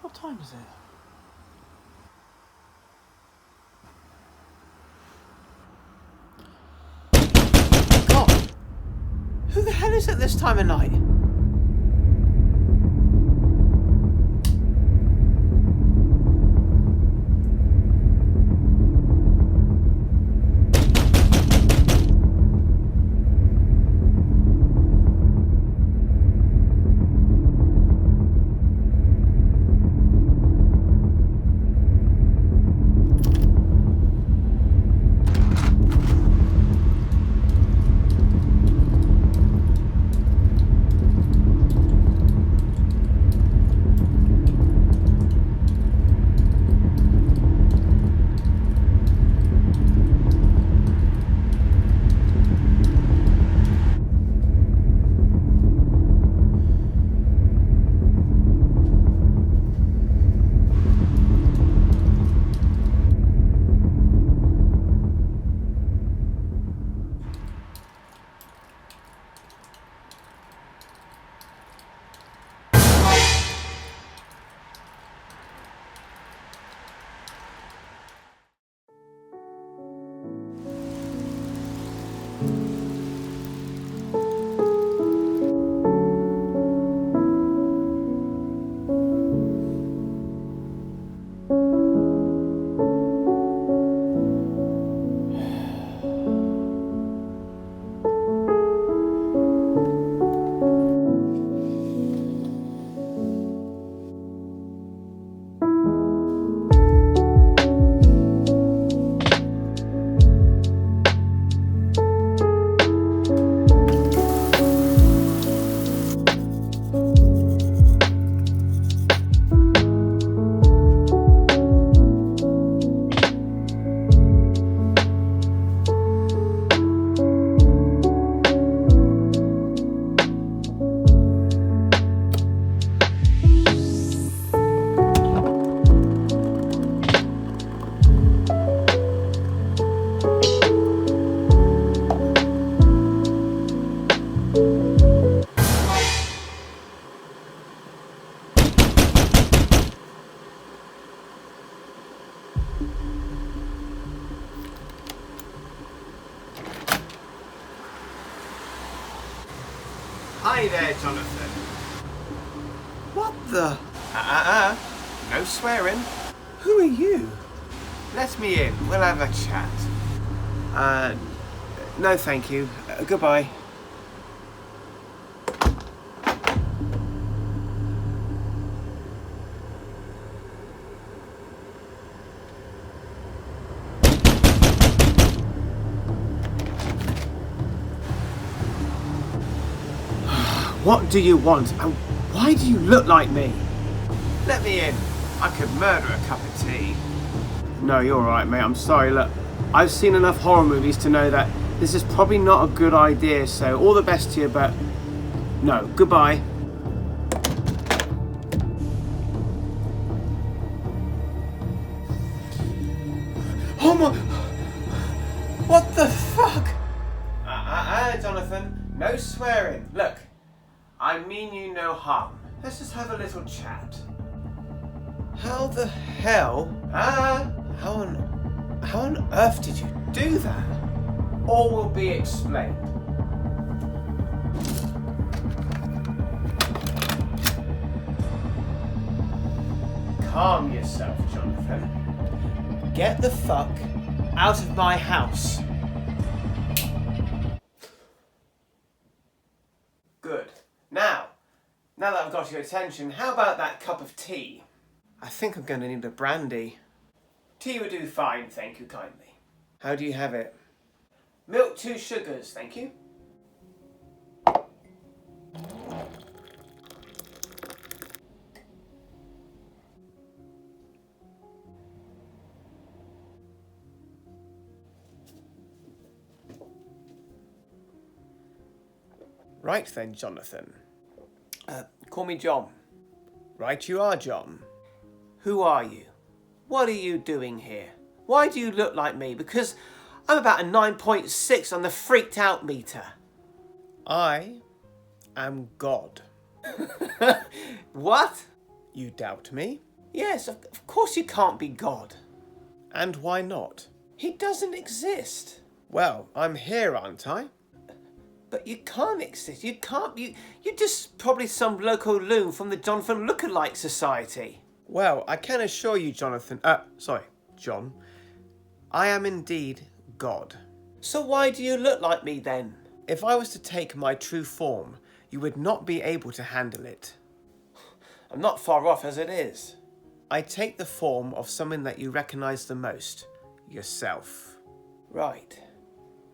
What time is it? God! Who the hell is it this time of night? Hi there, Jonathan. What the? No swearing. Who are you? Let me in. We'll have a chat. No thank you. Goodbye. What do you want? And why do you look like me? Let me in. I could murder a cup of tea. No, you're alright, mate. I'm sorry. Look, I've seen enough horror movies to know that this is probably not a good idea, so all the best to you, but no, goodbye. Oh my... What the fuck? Jonathan. No swearing. Look, I mean you no harm. Let's just have a little chat. How the hell? How on earth did you do that? All will be explained. Calm yourself, Jonathan. Get the fuck out of my house. Good. Now that I've got your attention, how about that cup of tea? I think I'm going to need a brandy. Tea would do fine, thank you kindly. How do you have it? Milk 2 sugars, thank you. Right then, Jonathan. Call me John. Right you are, John. Who are you? What are you doing here? Why do you look like me? Because I'm about a 9.6 on the freaked out meter. I am God. What? You doubt me? Yes, of course you can't be God. And why not? He doesn't exist. Well, I'm here, aren't I? But you can't exist. You can't. You're just probably some local loon from the Jonathan Lookalike Society. Well, I can assure you, John, I am indeed God. So why do you look like me then? If I was to take my true form, you would not be able to handle it. I'm not far off as it is. I take the form of someone that you recognise the most, yourself. Right.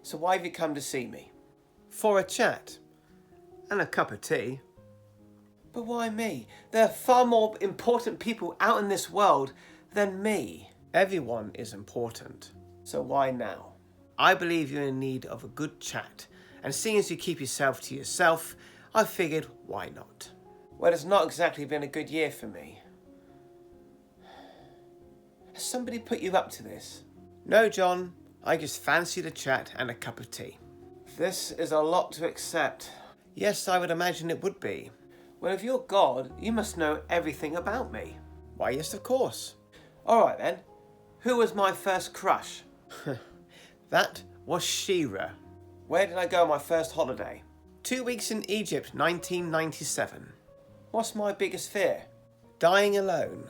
So why have you come to see me? For a chat. And a cup of tea. But why me? There are far more important people out in this world than me. Everyone is important. So why now? I believe you're in need of a good chat, and seeing as you keep yourself to yourself, I figured, why not? Well, it's not exactly been a good year for me. Has somebody put you up to this? No, John. I just fancied a chat and a cup of tea. This is a lot to accept. Yes, I would imagine it would be. Well, if you're God, you must know everything about me. Why, yes, of course. All right, then. Who was my first crush? That was Shira. Where did I go on my first holiday? 2 weeks in Egypt, 1997. What's my biggest fear? Dying alone.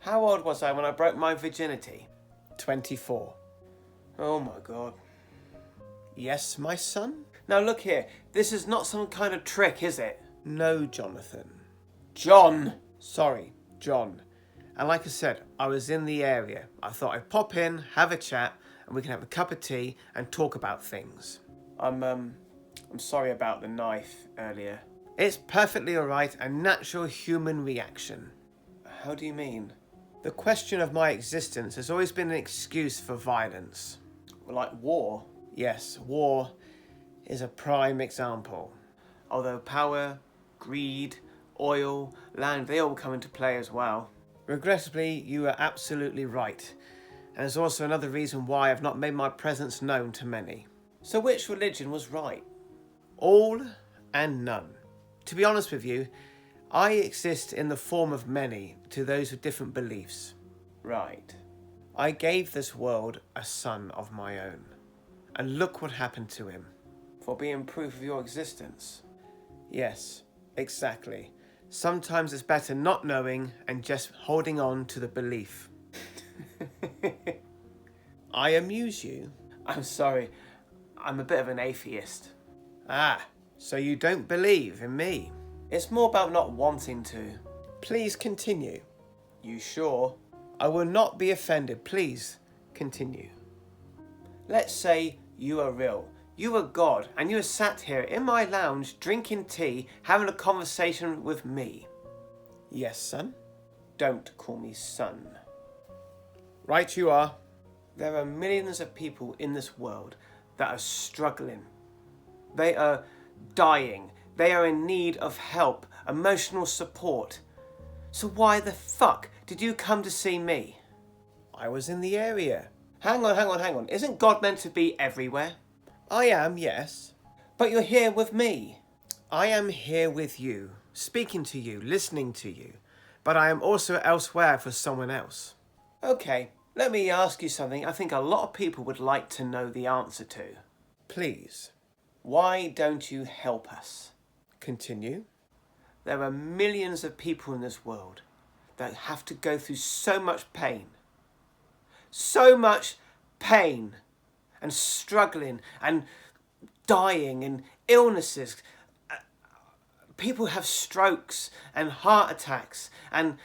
How old was I when I broke my virginity? 24. Oh my God. Yes, my son? Now look here, this is not some kind of trick, is it? No, Jonathan. John! Sorry, John. And like I said, I was in the area. I thought I'd pop in, have a chat, and we can have a cup of tea and talk about things. I'm sorry about the knife earlier. It's perfectly alright, a natural human reaction. How do you mean? The question of my existence has always been an excuse for violence. Like war? Yes, war is a prime example. Although power, greed, oil, land, they all come into play as well. Regrettably, you are absolutely right. And there's also another reason why I've not made my presence known to many. So which religion was right? All and none. To be honest with you, I exist in the form of many to those with different beliefs. Right. I gave this world a son of my own. And look what happened to him. For being proof of your existence. Yes, exactly. Sometimes it's better not knowing and just holding on to the belief. I amuse you? I'm sorry, I'm a bit of an atheist. Ah, so you don't believe in me? It's more about not wanting to. Please continue. You sure? I will not be offended. Please continue. Let's say you are real. You are God, and you are sat here in my lounge drinking tea, having a conversation with me. Yes, son? Don't call me son. Right you are. There are millions of people in this world that are struggling. They are dying. They are in need of help, emotional support. So why the fuck did you come to see me? I was in the area. Hang on. Isn't God meant to be everywhere? I am, yes. But you're here with me. I am here with you, speaking to you, listening to you. But I am also elsewhere for someone else. Okay, let me ask you something I think a lot of people would like to know the answer to. Please. Why don't you help us? Continue. There are millions of people in this world that have to go through so much pain. So much pain. And struggling and dying and illnesses. People have strokes and heart attacks and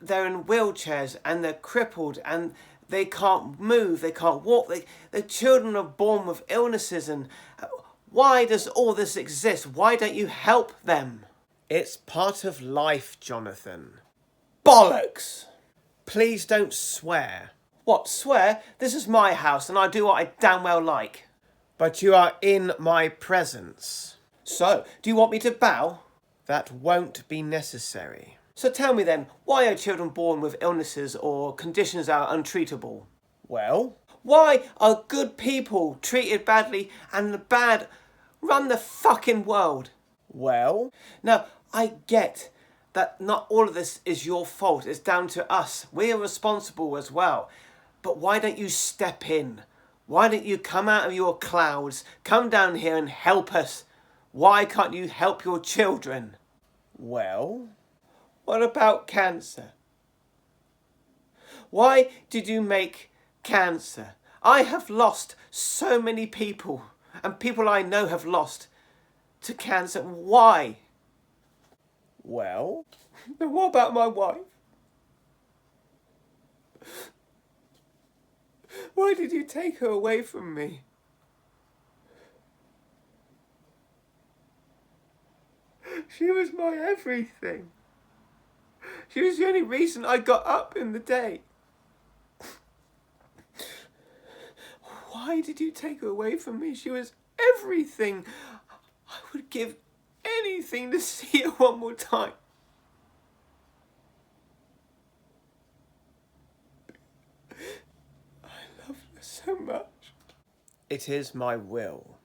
they're in wheelchairs and they're crippled and they can't move, they can't walk. Their children are born with illnesses. And why does all this exist? Why don't you help them? It's part of life, Jonathan. Bollocks! Please don't swear. What, swear? This is my house and I do what I damn well like. But you are in my presence. So, do you want me to bow? That won't be necessary. So tell me then, why are children born with illnesses or conditions that are untreatable? Well? Why are good people treated badly and the bad run the fucking world? Well? Now, I get that not all of this is your fault. It's down to us. We're responsible as well. But why don't you step in? Why don't you come out of your clouds, come down here and help us? Why can't you help your children? Well, what about cancer? Why did you make cancer? I have lost so many people, and people I know have lost to cancer. Why? Well, what about my wife? Why did you take her away from me? She was my everything. She was the only reason I got up in the day. Why did you take her away from me? She was everything. I would give anything to see her one more time. I love her so much. It is my will.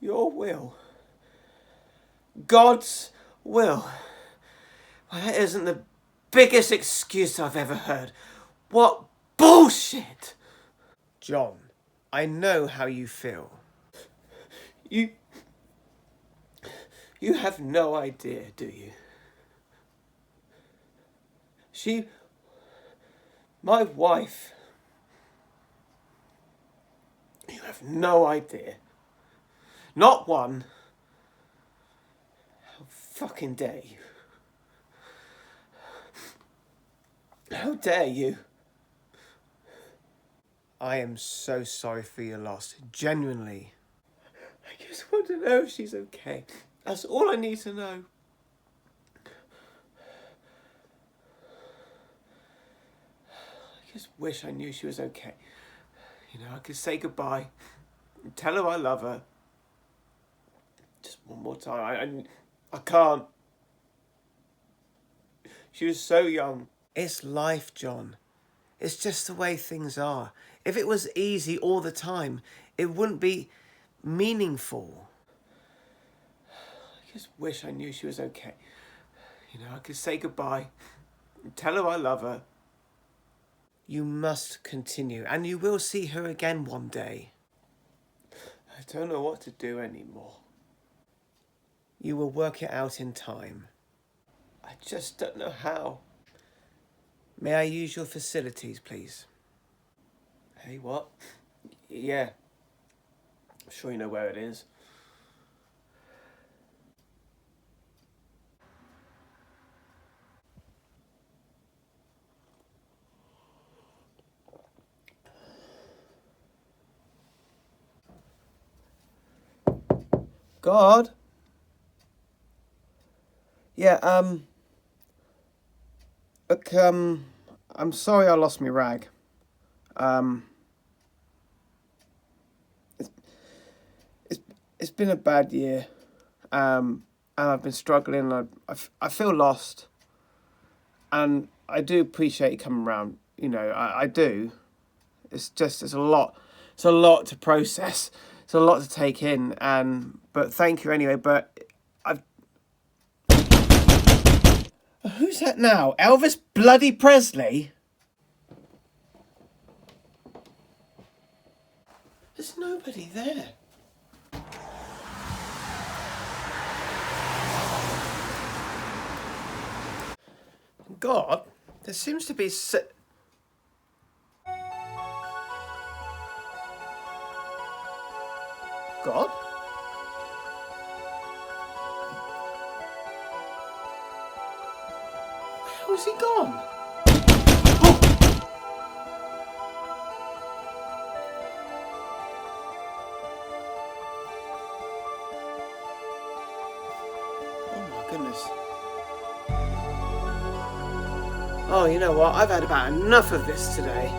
Your will? God's will? Well, that isn't the biggest excuse I've ever heard. What bullshit! John, I know how you feel. You have no idea, do you? My wife, you have no idea. Not one. How fucking dare you? How dare you? I am so sorry for your loss, genuinely. I just want to know if she's okay. That's all I need to know. I just wish I knew she was okay. You know, I could say goodbye and tell her I love her. Just one more time. I can't. She was so young. It's life, John. It's just the way things are. If it was easy all the time, it wouldn't be meaningful. I just wish I knew she was okay. You know, I could say goodbye and tell her I love her. You must continue, and you will see her again one day. I don't know what to do anymore. You will work it out in time. I just don't know how. May I use your facilities, please? Hey, what? Yeah. I'm sure you know where it is. God? Yeah, look, I'm sorry I lost my rag. It's been a bad year, and I've been struggling. I feel lost, and I do appreciate you coming around. You know, I do. It's a lot to process. It's a lot to take in, but thank you anyway. But who's that now? Elvis bloody Presley? There's nobody there. God, there seems to be God? Where's he gone? Oh my goodness. Oh, you know what? I've had about enough of this today.